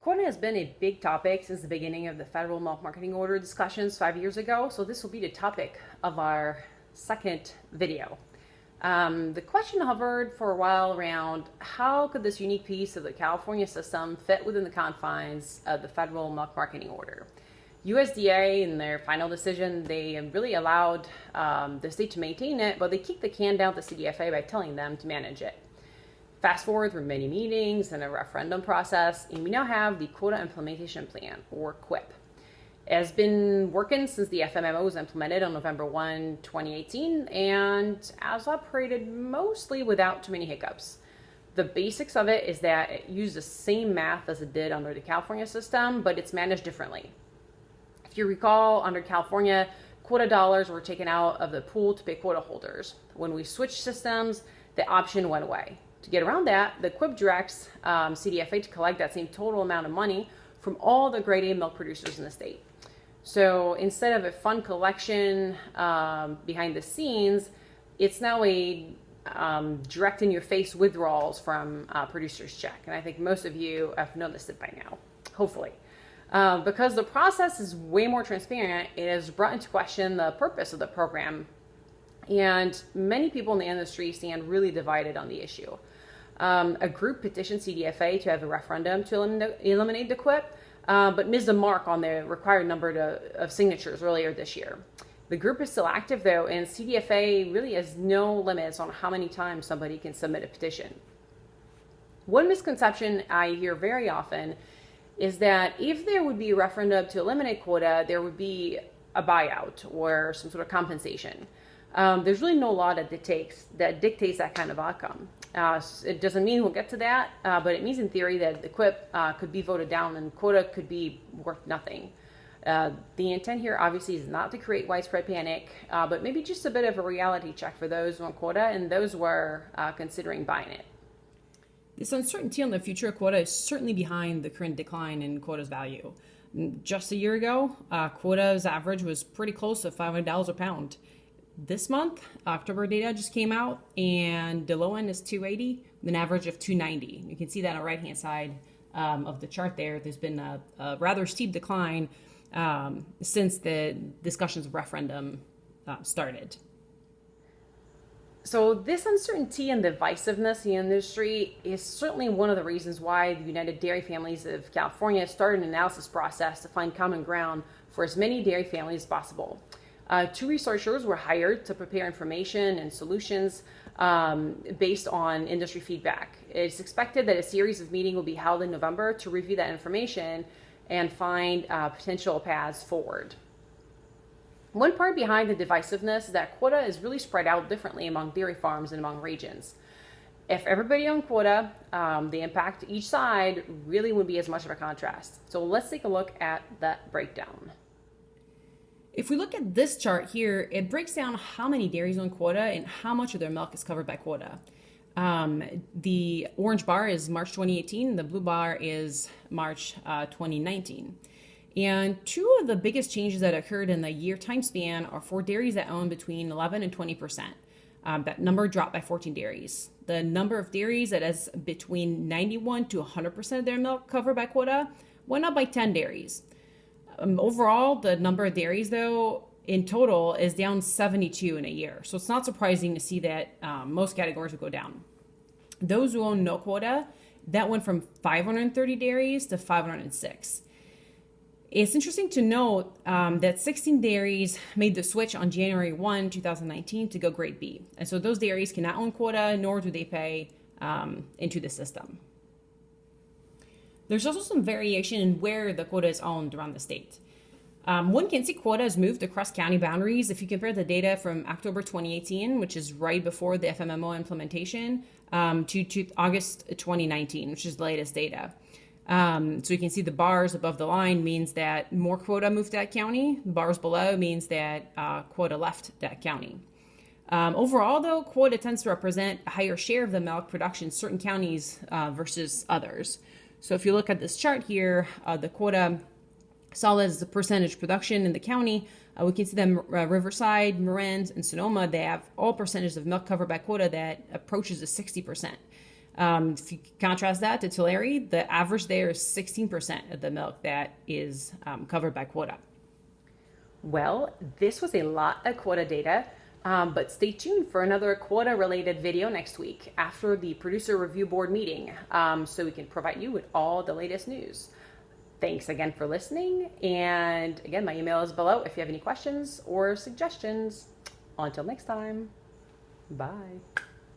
Quota has been a big topic since the beginning of the federal milk marketing order discussions 5 years ago, so this will be the topic of our second video. The question hovered for a while around how could this unique piece of the California system fit within the confines of the federal milk marketing order. USDA, in their final decision, they really allowed the state to maintain it, but they kicked the can down to CDFA by telling them to manage it. Fast forward through many meetings and a referendum process, and we now have the Quota Implementation Plan, or QIP. It has been working since the FMMO was implemented on November 1, 2018, and has operated mostly without too many hiccups. The basics of it is that it used the same math as it did under the California system, but it's managed differently. If you recall, under California, quota dollars were taken out of the pool to pay quota holders. When we switched systems, the option went away. To get around that, the QIP directs CDFA to collect that same total amount of money from all the grade A milk producers in the state. So instead of a fund collection behind the scenes, it's now a direct in your face withdrawals from producers' check. And I think most of you have noticed it by now, hopefully. Because the process is way more transparent, it has brought into question the purpose of the program. And many people in the industry stand really divided on the issue. A group petitioned CDFA to have a referendum to eliminate the QIP, but missed the mark on the required number of signatures earlier this year. The group is still active though, and CDFA really has no limits on how many times somebody can submit a petition. One misconception I hear very often is that if there would be a referendum to eliminate quota, there would be a buyout or some sort of compensation. There's really no law that dictates that kind of outcome. It doesn't mean we'll get to that, but it means in theory that the QIP could be voted down and quota could be worth nothing. The intent here obviously is not to create widespread panic, but maybe just a bit of a reality check for those on quota and those who are considering buying it. This uncertainty on the future of quota is certainly behind the current decline in quota's value. Just a year ago, quota's average was pretty close to $500 a pound. This month, October data just came out, and the low end is $280 with an average of $290. You can see that on the right-hand side of the chart there. There's been a rather steep decline since the discussions of referendum started. So this uncertainty and divisiveness in the industry is certainly one of the reasons why the United Dairy Families of California started an analysis process to find common ground for as many dairy families as possible. 2 researchers were hired to prepare information and solutions based on industry feedback. It's expected that a series of meetings will be held in November to review that information and find potential paths forward. One part behind the divisiveness is that quota is really spread out differently among dairy farms and among regions. If everybody on quota, the impact to each side really wouldn't be as much of a contrast. So let's take a look at that breakdown. If we look at this chart here, it breaks down how many dairies own quota and how much of their milk is covered by quota. The orange bar is March 2018, the blue bar is March 2019. And 2 of the biggest changes that occurred in the year time span are for dairies that own between 11 and 20%. That number dropped by 14 dairies. The number of dairies that has between 91 to 100% of their milk covered by quota went up by 10 dairies. Overall, the number of dairies, though, in total is down 72 in a year. So it's not surprising to see that most categories will go down. Those who own no quota, that went from 530 dairies to 506. It's interesting to note that 16 dairies made the switch on January 1, 2019 to go grade B. And so those dairies cannot own quota, nor do they pay into the system. There's also some variation in where the quota is owned around the state. One can see quota has moved across county boundaries. If you compare the data from October 2018, which is right before the FMMO implementation, to August 2019, which is the latest data. So you can see the bars above the line means that more quota moved to that county. Bars below means that quota left that county. Overall, though, quota tends to represent a higher share of the milk production in certain counties versus others. So if you look at this chart here, the quota solid as the percentage production in the county. We can see them Riverside, Marin, and Sonoma. They have all percentages of milk covered by quota that approaches the 60%. If you contrast that to Tulare, the average there is 16% of the milk that is covered by quota. Well, this was a lot of quota data, but stay tuned for another quota-related video next week after the producer review board meeting, so we can provide you with all the latest news. Thanks again for listening, and again, my email is below if you have any questions or suggestions. Until next time, bye.